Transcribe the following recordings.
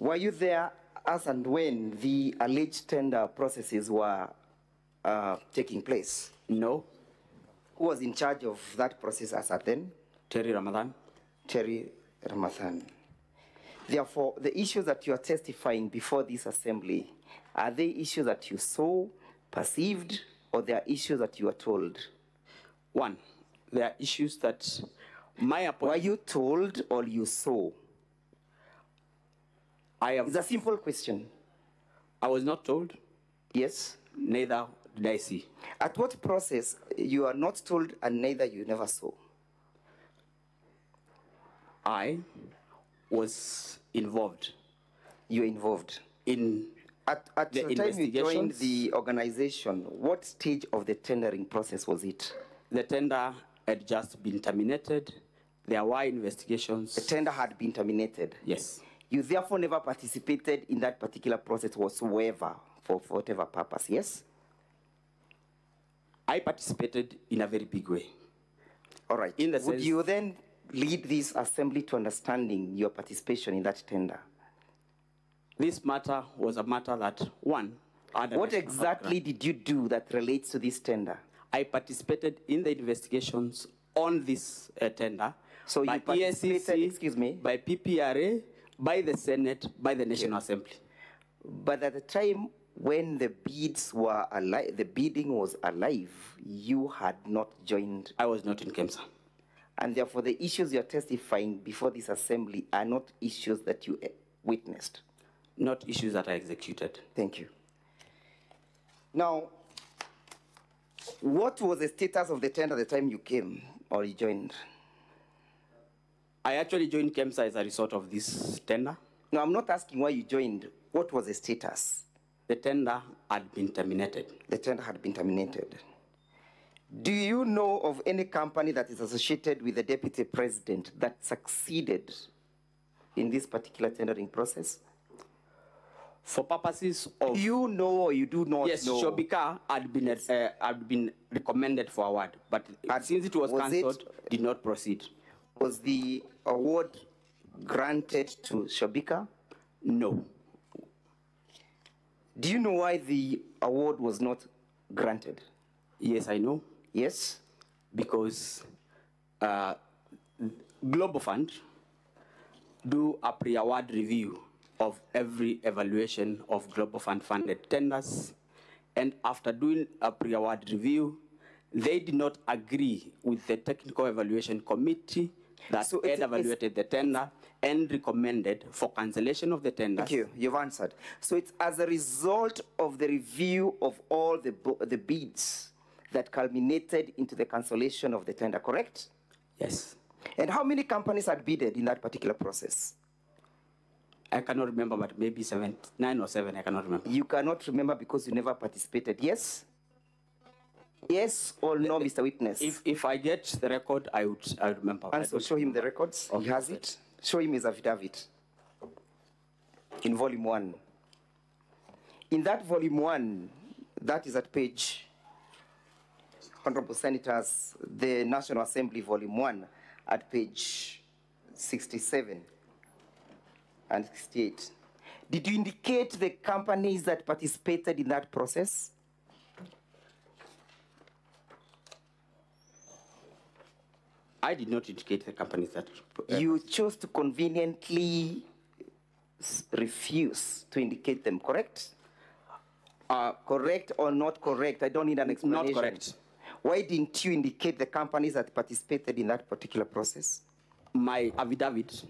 Were you there as and when the alleged tender processes were taking place? No. Who was in charge of that process as at then? Terry Ramadan. Terry Ramadan. Therefore, the issues that you are testifying before this assembly, are they issues that you saw, perceived, or they are issues that you are told? One, there are issues that my appointment... Were you told or you saw? It's a simple question. I was not told. Yes. Neither did I see. At what process you are not told and neither you never saw? I was involved. You were involved? At the time you joined the organization, what stage of the tendering process was it? The tender had just been terminated. There were investigations. The tender had been terminated? Yes. You therefore never participated in that particular process whatsoever, for whatever purpose, yes? I participated in a very big way. All right. Would you then lead this assembly to understanding your participation in that tender? This matter was a matter that, one... What exactly did you do that relates to this tender? I participated in the investigations on this tender. So you participated, excuse me? By PPRA, by the Senate, by the National Assembly. But at the time when the bids were alive, the bidding was alive, you had not joined. I was not in KEMSA. And therefore the issues you're testifying before this assembly are not issues that you witnessed. Not issues that I executed. Thank you. Now, what was the status of the tender at the time you came or you joined? I actually joined KEMSA as a result of this tender. No, I'm not asking why you joined. What was the status? The tender had been terminated. The tender had been terminated. Do you know of any company that is associated with the deputy president that succeeded in this particular tendering process? For purposes of... You know or you do not know? Yes, Shobika had been recommended for award, but since it was cancelled, did not proceed. Was the award granted to Shobika? No. Do you know why the award was not granted? Yes, I know. Yes? Because Global Fund do a pre-award review of every evaluation of Global Fund funded tenders, and after doing a pre-award review, they did not agree with the technical evaluation committee that had evaluated the tender and recommended for cancellation of the tender. Thank you. You've answered. So it's as a result of the review of all the bids that culminated into the cancellation of the tender, correct? Yes. And how many companies had bidded in that particular process? I cannot remember, but maybe 9 or 7, I cannot remember. You cannot remember because you never participated, yes? Yes or no, Mr. Witness? If I get the record, I would remember. And so show him the records. He has it. Show him his affidavit in volume 1. In that volume 1, that is at page, Honorable Senators, the National Assembly volume 1, at page 67 and 68. Did you indicate the companies that participated in that process? I did not indicate the companies that... You chose to conveniently refuse to indicate them, correct? Correct or not correct? I don't need an explanation. Not correct. Why didn't you indicate the companies that participated in that particular process? My affidavit...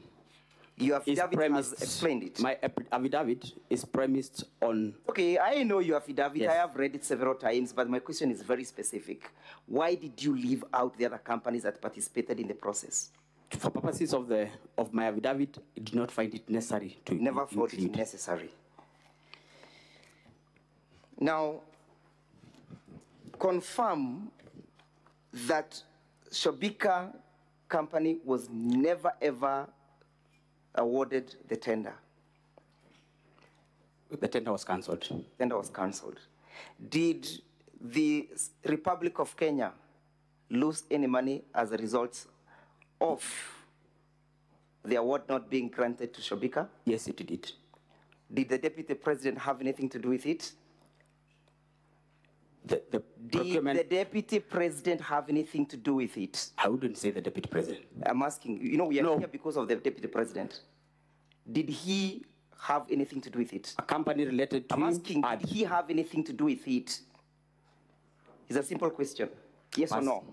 Your affidavit has explained it. My affidavit is premised on... Okay, I know your affidavit. Yes. I have read it several times, but my question is very specific. Why did you leave out the other companies that participated in the process? For purposes of my affidavit, I did not find it necessary to Never thought it necessary. Now, confirm that Shobika company was never ever awarded the tender. The tender was cancelled. Tender was cancelled. Did the Republic of Kenya lose any money as a result of the award not being granted to Shobika? Yes, it did. Did the deputy president have anything to do with it? The procurement, Did the deputy president have anything to do with it? I wouldn't say the deputy president. I'm asking, you know, we are No. here because of the deputy president. Did he have anything to do with it? A company related to I'm asking, him did he have anything to do with it? It's a simple question. Yes or no?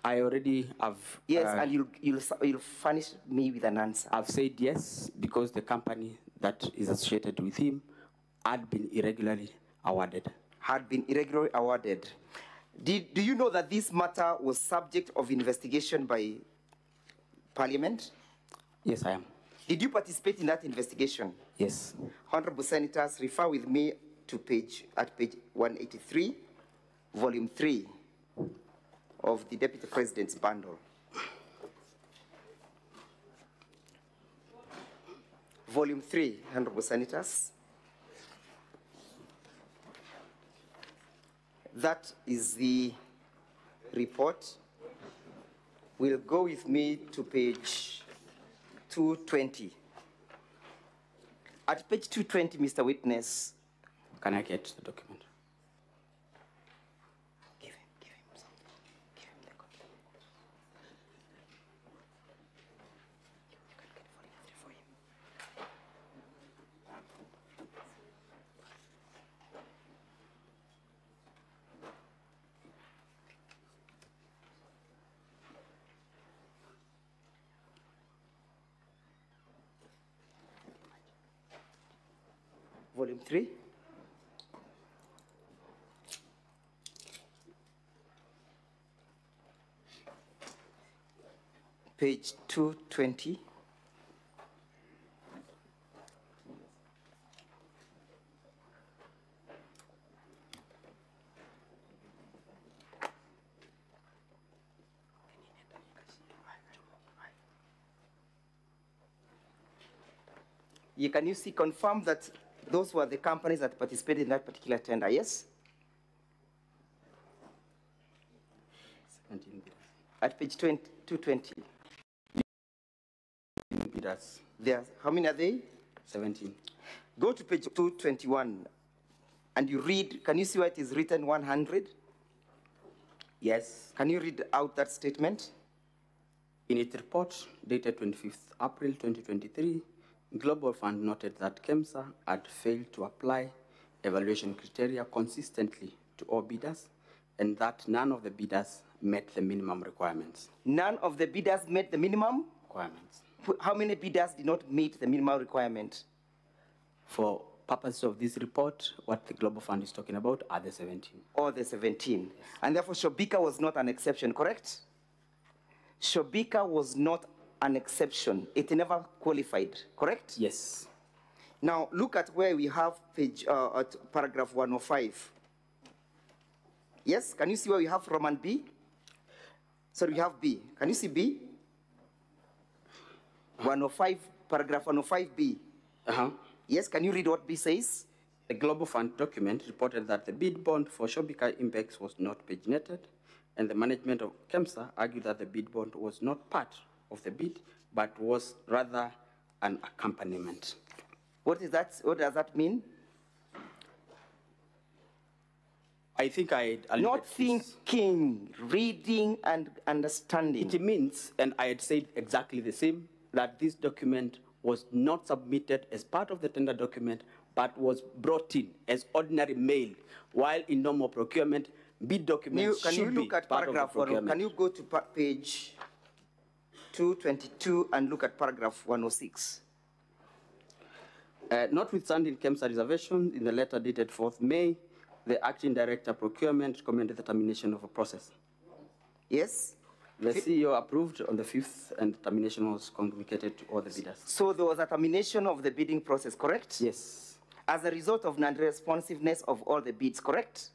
I already have. Yes, and you'll furnish me with an answer. I've said yes because the company that is associated with him had been irregularly awarded. Had been irregularly awarded. Do you know that this matter was subject of investigation by Parliament? Yes, I am. Did you participate in that investigation? Yes. Honorable Senators, refer with me to page 183, volume 3 of the Deputy President's bundle. Volume 3, Honorable Senators. That is the report. Will go with me to page 220. At page 220, Mr. Witness. Can I get the document? Give him something. Give him the copy. You can get volume 3 for him. Volume 3. Page 220. Can you see, confirm that those were the companies that participated in that particular tender, yes? 17 bidders. At page 220. Bidders. There, how many are they? 17. Go to page 221 and you read, can you see where it is written 100? Yes. Can you read out that statement? In its report dated 25th April 2023, Global Fund noted that KEMSA had failed to apply evaluation criteria consistently to all bidders and that none of the bidders met the minimum requirements. None of the bidders met the minimum? Requirements. How many bidders did not meet the minimum requirement? For purposes of this report, what the Global Fund is talking about are the 17. All the 17. And therefore, Shobika was not an exception, correct? Shobika was not an exception. It never qualified, correct? Yes. Now, look at where we have page, at paragraph 105. Yes, can you see where we have Roman B? So we have B. Can you see B? 105, paragraph 105B. Yes, can you read what B says? The Global Fund document reported that the bid bond for Shobika Impex was not paginated, and the management of KEMSA argued that the bid bond was not part of the bid, but was rather an accompaniment. What is that? What does that mean? I think I not thinking, reading, and understanding. It means, and I had said exactly the same, that this document was not submitted as part of the tender document, but was brought in as ordinary mail, while in normal procurement, bid documents Can you look at paragraph 1? Can you go to page 222 and look at paragraph 106? Notwithstanding KEMSA reservation, in the letter dated 4th May, the acting director procurement recommended the termination of a process. Yes? The CEO approved on the 5th, and termination was communicated to all the bidders. So there was a termination of the bidding process, correct? Yes. As a result of non-responsiveness of all the bids, correct?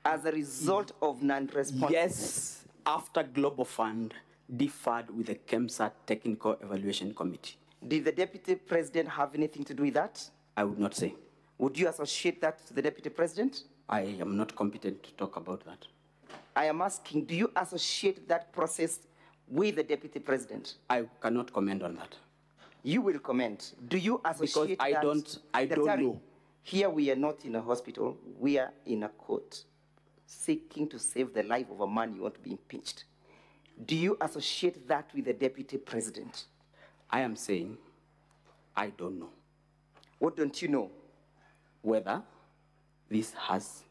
As a result of non-responsiveness. Yes, after Global Fund differed with the KEMSA Technical Evaluation Committee. Did the Deputy President have anything to do with that? I would not say. Would you associate that to the Deputy President? I am not competent to talk about that. I am asking, do you associate that process with the Deputy President? I cannot comment on that. You will comment. Do you associate I that? don't know. Here we are not in a hospital. We are in a court seeking to save the life of a man you want to be impeached. Do you associate that with the deputy president? I am saying I don't know. What don't you know? Whether this has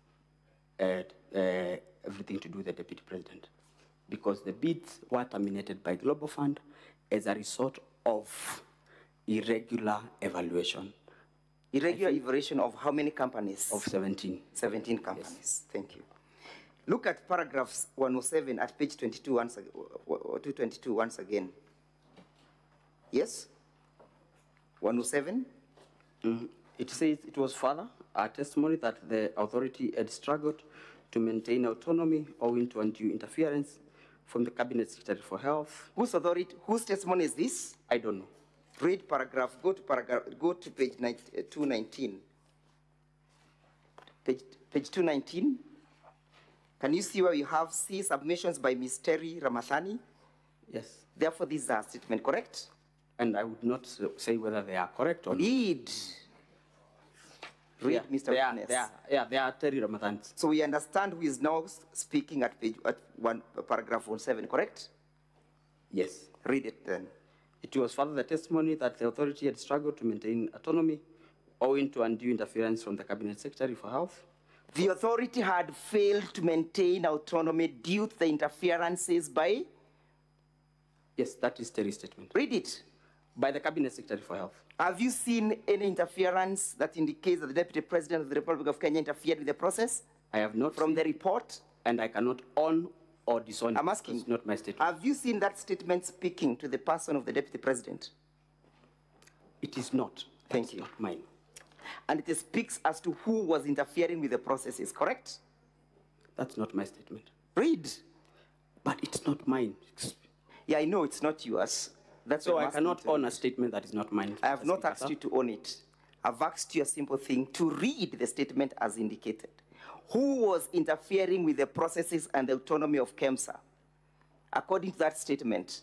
everything to do with the deputy president. Because the bids were terminated by Global Fund as a result of irregular evaluation. Irregular evaluation of how many companies? Of 17. 17 companies. Yes. Thank you. Look at paragraphs 107 at page 22 once, 222 once again. Yes? 107? It says it was further a testimony that the authority had struggled to maintain autonomy owing to undue interference from the Cabinet Secretary for Health. Whose authority, whose testimony is this? I don't know. Read paragraph, go to page 219. Page 219. Can you see where you have C, submissions by Ms. Terry Ramathani? Yes. Therefore, these are statement correct? And I would not say whether they are correct or not. Read, Yeah, Mr. Witness. They are Terry Ramathani. So we understand who is now speaking at paragraph 17, correct? Yes. Read it then. It was further the testimony that the authority had struggled to maintain autonomy owing to undue interference from the Cabinet Secretary for Health. The authority had failed to maintain autonomy due to the interferences by? Yes, that is Terry's statement. Read it. By the Cabinet Secretary for Health. Have you seen any interference that indicates that the Deputy President of the Republic of Kenya interfered with the process? I have not From seen, the report? and I cannot on or disown. I'm asking. It's not my statement. Have you seen that statement speaking to the person of the Deputy President? It is not. Thank you. Not mine. And it speaks as to who was interfering with the processes, correct? That's not my statement. Read. But it's not mine. Yeah, I know it's not yours. That's So why I I'm cannot asking own a statement that is not mine. I have not asked you to own it. I've asked you a simple thing, to read the statement as indicated. Who was interfering with the processes and the autonomy of KEMSA? According to that statement.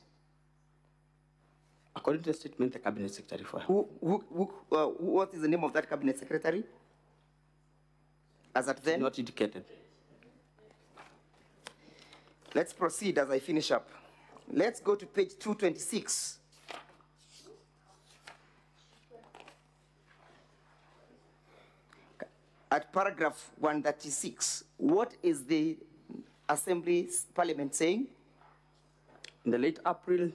According to the statement, the Cabinet Secretary for Health. What is the name of that Cabinet Secretary? As at then? Not indicated. Let's proceed as I finish up. Let's go to page 226. At paragraph 136, what is the Assembly's Parliament saying? In the late April,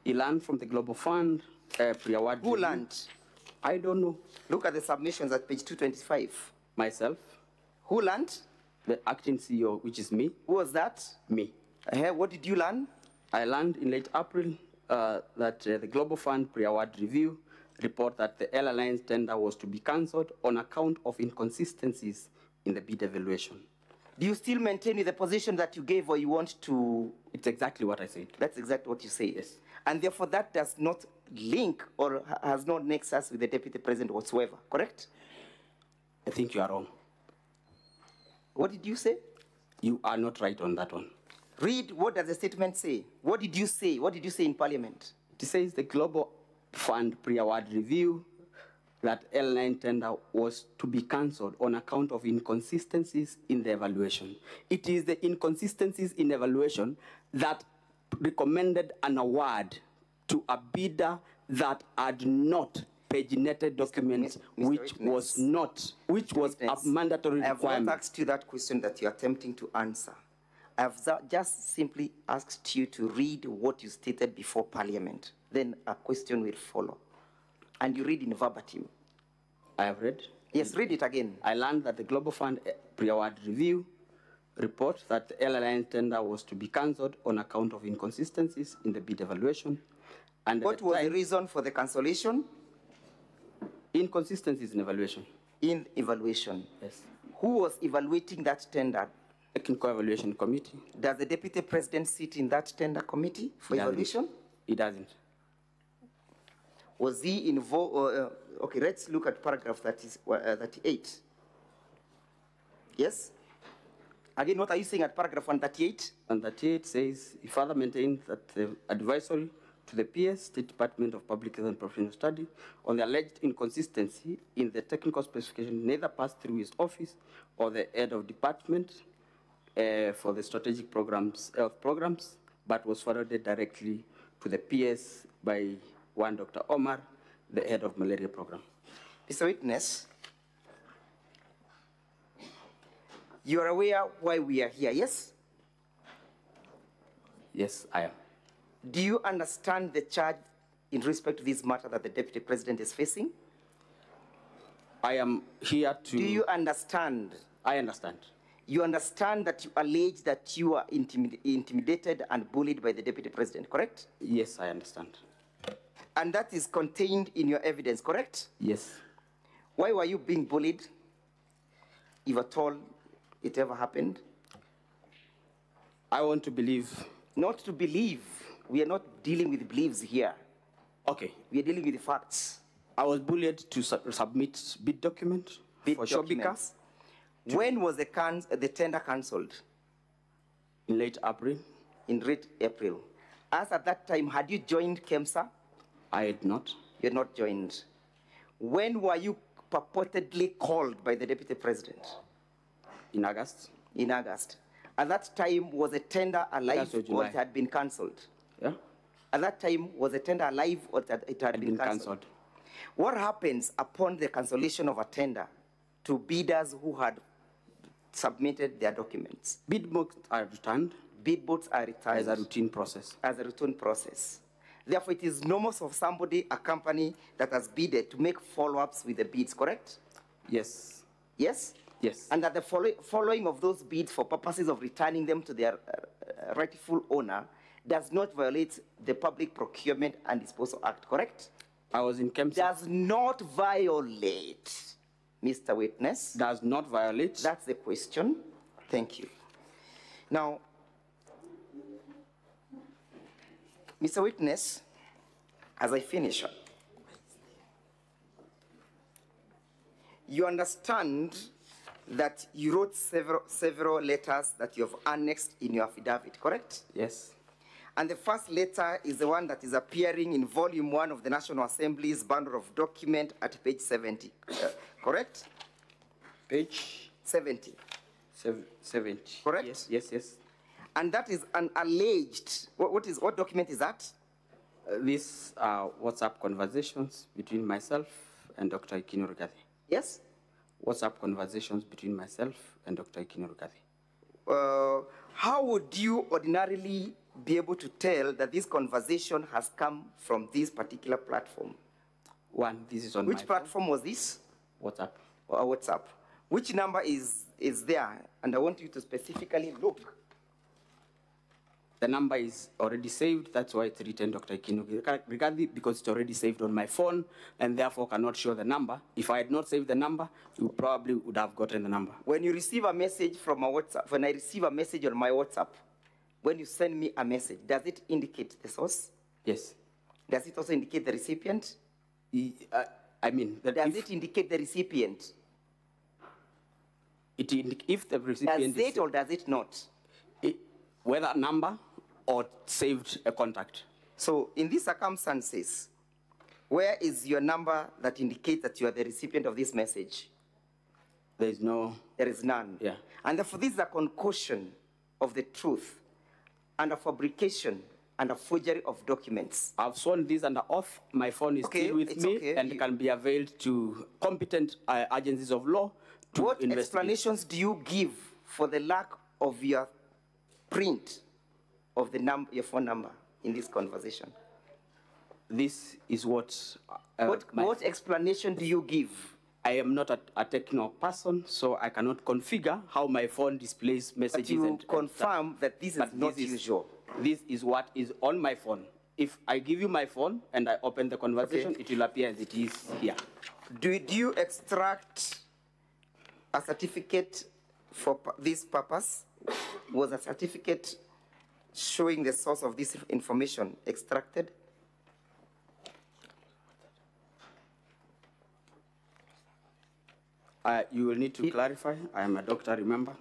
he learned from the Global Fund pre-award. Who learned? I don't know. Look at the submissions at page 225. Myself. Who learned? The acting CEO, which is me. Who was that? Me. What did you learn? I learned in late April that the Global Fund pre-award review report that the airline's tender was to be cancelled on account of inconsistencies in the bid evaluation. Do you still maintain with the position that you gave, or you want to? It's exactly what I said. That's exactly what you say. Yes. And therefore that does not link or has no nexus with the Deputy President whatsoever, correct? I think you are wrong. What did you say? You are not right on that one. Read, what does the statement say? What did you say? What did you say in Parliament? It says the Global Fund pre-award review that airline tender was to be cancelled on account of inconsistencies in the evaluation. It is the inconsistencies in evaluation that recommended an award to a bidder that had not paginated documents, which was a mandatory requirement. I have not asked you that question that you are attempting to answer. I have just simply asked you to read what you stated before Parliament. Then a question will follow. And you read in verbatim. I have read? Yes, read it again. I learned that the Global Fund pre-award review report that the airline tender was to be cancelled on account of inconsistencies in the bid evaluation. And what was the reason for the cancellation? Inconsistencies in evaluation. In evaluation? Yes. Who was evaluating that tender? Technical Evaluation Committee. Does the Deputy President sit in that tender committee for evaluation? He doesn't. Was he involved? Okay, let's look at paragraph 38. Yes? Again, what are you saying at paragraph 138? 138 says, he further maintains that the advisory to the PS, State Department of Public Health and Professional Study, on the alleged inconsistency in the technical specification neither passed through his office or the head of department for the strategic health programs, but was forwarded directly to the PS by one Dr. Omar, the head of malaria program. Mr. Witness, you are aware why we are here, yes? Yes, I am. Do you understand the charge in respect to this matter that the Deputy President is facing? I am here to... Do you understand? I understand. You understand that you allege that you are intimidated and bullied by the Deputy President, correct? Yes, I understand. And that is contained in your evidence, correct? Yes. Why were you being bullied, if at all it ever happened? I want to believe. Not to believe. We are not dealing with beliefs here. Okay. We are dealing with the facts. I was bullied to submit bid document for Shobika. When was the tender cancelled? In late April. In late April. As at that time, had you joined KEMSA? I had not. You had not joined. When were you purportedly called by the Deputy President? In August. In August. At that time, was the tender alive or it had been cancelled? Yeah. At that time, was the tender alive or it had been cancelled? What happens upon the cancellation of a tender to bidders who had submitted their documents? Bid books are returned. Bid books are returned. As a routine process. As a routine process. Therefore, it is normal for somebody, a company that has bidded, to make follow-ups with the bids, correct? Yes. Yes? Yes. And that the following of those bids for purposes of returning them to their rightful owner does not violate the Public Procurement and Disposal Act, correct? I was in KEMSA. Does not violate, Mr. Witness. Does not violate. That's the question. Thank you. Now, Mr. Witness, as I finish, you understand that you wrote several letters that you have annexed in your affidavit, correct? Yes. And the first letter is the one that is appearing in volume 1 of the National Assembly's bundle of document at page 70, correct? Page 70. 70. Correct? Yes, yes, yes. And that is an alleged, what document is that? These are WhatsApp conversations between myself and Dr. Ikino Rugathi. Yes? WhatsApp conversations between myself and Dr. Ikino Rugathi. How would you ordinarily be able to tell that this conversation has come from this particular platform? One, this is on Which platform was this? WhatsApp. WhatsApp. Which number is there? And I want you to specifically look. The number is already saved. That's why it's written Dr. Ikino Rugathi, because it's already saved on my phone and therefore cannot show the number. If I had not saved the number, you probably would have gotten the number. When you receive a message from a WhatsApp, when I receive a message on my WhatsApp, when you send me a message, does it indicate the source? Yes. Does it also indicate the recipient? I mean, that does it indicate the recipient? If the recipient does it or does it not? Whether a number or saved a contact. So in these circumstances, where is your number that indicates that you are the recipient of this message? There is no. There is none. Yeah. And therefore this is a concussion of the truth and a fabrication and a forgery of documents. I've sworn this under oath. My phone is still with me and can be availed to competent agencies of law to What investigate. Explanations do you give for the lack of your print of the your phone number in this conversation? This is what... what explanation do you give? I am not a technical person, so I cannot configure how my phone displays messages. But you confirm that this is not usual. This is what is on my phone. If I give you my phone and I open the conversation, it will appear as it is here. Do you extract a certificate for this purpose? Was a certificate showing the source of this information extracted? You will need to clarify. I am a doctor, remember?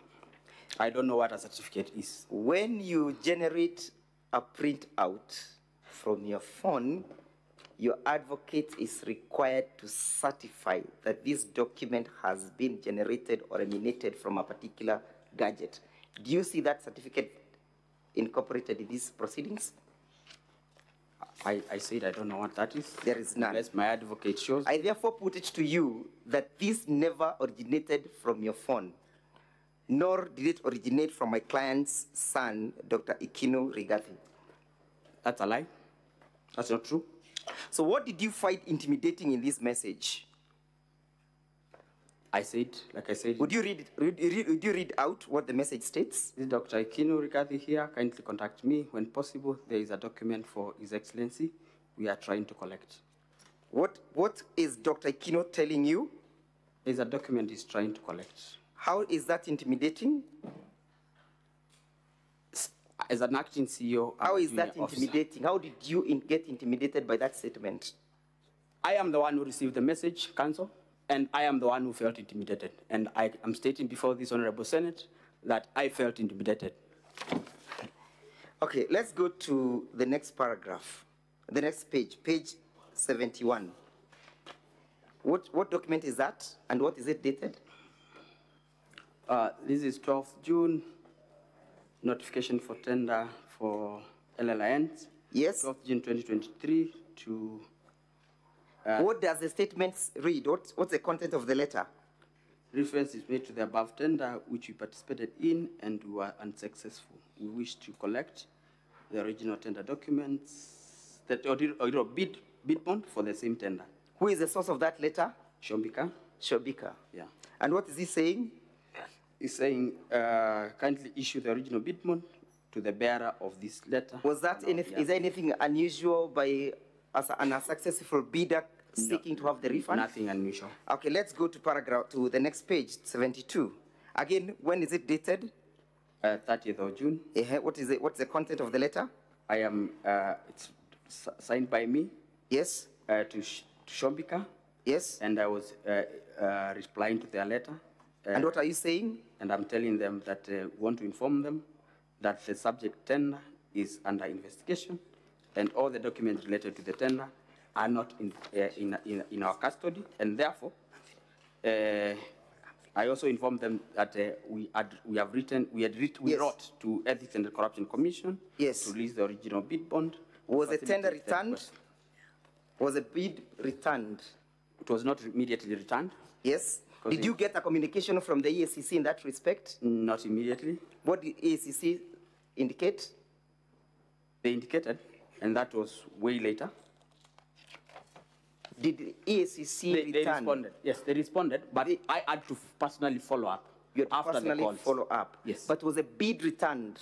I don't know what a certificate is. When you generate a printout from your phone, your advocate is required to certify that this document has been generated or emanated from a particular gadget. Do you see that certificate incorporated in these proceedings? I said I don't know what that is. There is none. Unless my advocate shows. I therefore put it to you that this never originated from your phone, nor did it originate from my client's son, Dr. Ikino Rigathi. That's a lie. That's not true. So what did you find intimidating in this message? I said, like I said. Would you read out what the message states? This is Dr. Ikino Rigathi here. Kindly contact me when possible. There is a document for His Excellency we are trying to collect. What is Dr. Ikino telling you? There is a document he's trying to collect. How is that intimidating? As an acting CEO, how is that intimidating? How did you get intimidated by that statement? I am the one who received the message, Council, and I am the one who felt intimidated. And I am stating before this Honorable Senate that I felt intimidated. Okay, let's go to the next paragraph, the next page, page 71. What document is that, and what is it dated? This is 12th June, notification for tender for LLINs. Yes. 12th June 2023 to... what does the statement read? What's the content of the letter? Reference is made to the above tender, which we participated in and we were unsuccessful. We wish to collect the original tender documents, that original bid bond for the same tender. Who is the source of that letter? Shobika. Shobika. Yeah. And what is he saying? He's saying, kindly issue the original bid bond to the bearer of this letter. Was that is there anything unusual by an unsuccessful bidder seeking to have the refund? Nothing unusual. Okay, let's go to the next page, 72. Again, when is it dated? 30th of June. What is it? What's the content of the letter? It's signed by me. Yes. To Shobika. Yes. And I was replying to their letter. And what are you saying? And I'm telling them that we want to inform them that the subject tender is under investigation and all the documents related to the tender are not in our custody, and therefore I also informed them that we wrote to Ethics and Corruption Commission. Yes. To release the original bid bond. Was the tender returned? Was the bid returned? It was not immediately returned. Yes. Did you get a communication from the EACC in that respect? Not immediately. What did EACC indicate? They indicated, and that was way later. Did the EACC return? They responded. Yes, they responded, but I had to personally follow up. You had to after personally the calls. follow up? Yes. But was a bid returned?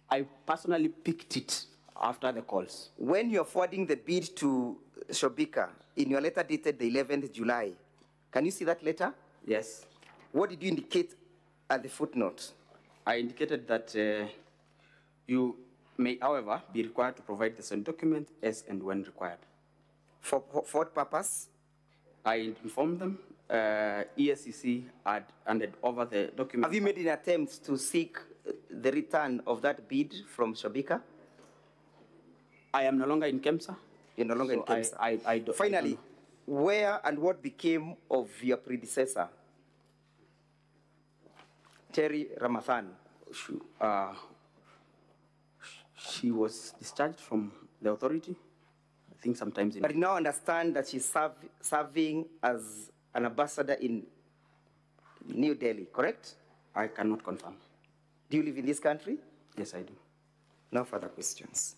I personally picked it after the calls. When you're forwarding the bid to Shobika, in your letter dated the 11th July, can you see that letter? Yes. What did you indicate at the footnote? I indicated that you may, however, be required to provide the same document as and when required. For what purpose? I informed them ESCC had handed over the document. Have you made any attempts to seek the return of that bid from Shobika? I am no longer in KEMSA. You're no longer in KEMSA. Finally, where and what became of your predecessor, Terry Ramathan? She was discharged from the authority, I think sometimes in... But you now understand that she's serving as an ambassador in New Delhi, correct? I cannot confirm. Do you live in this country? Yes, I do. No further questions.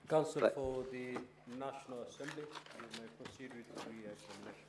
Council for the National Assembly, you may proceed with the re-examination.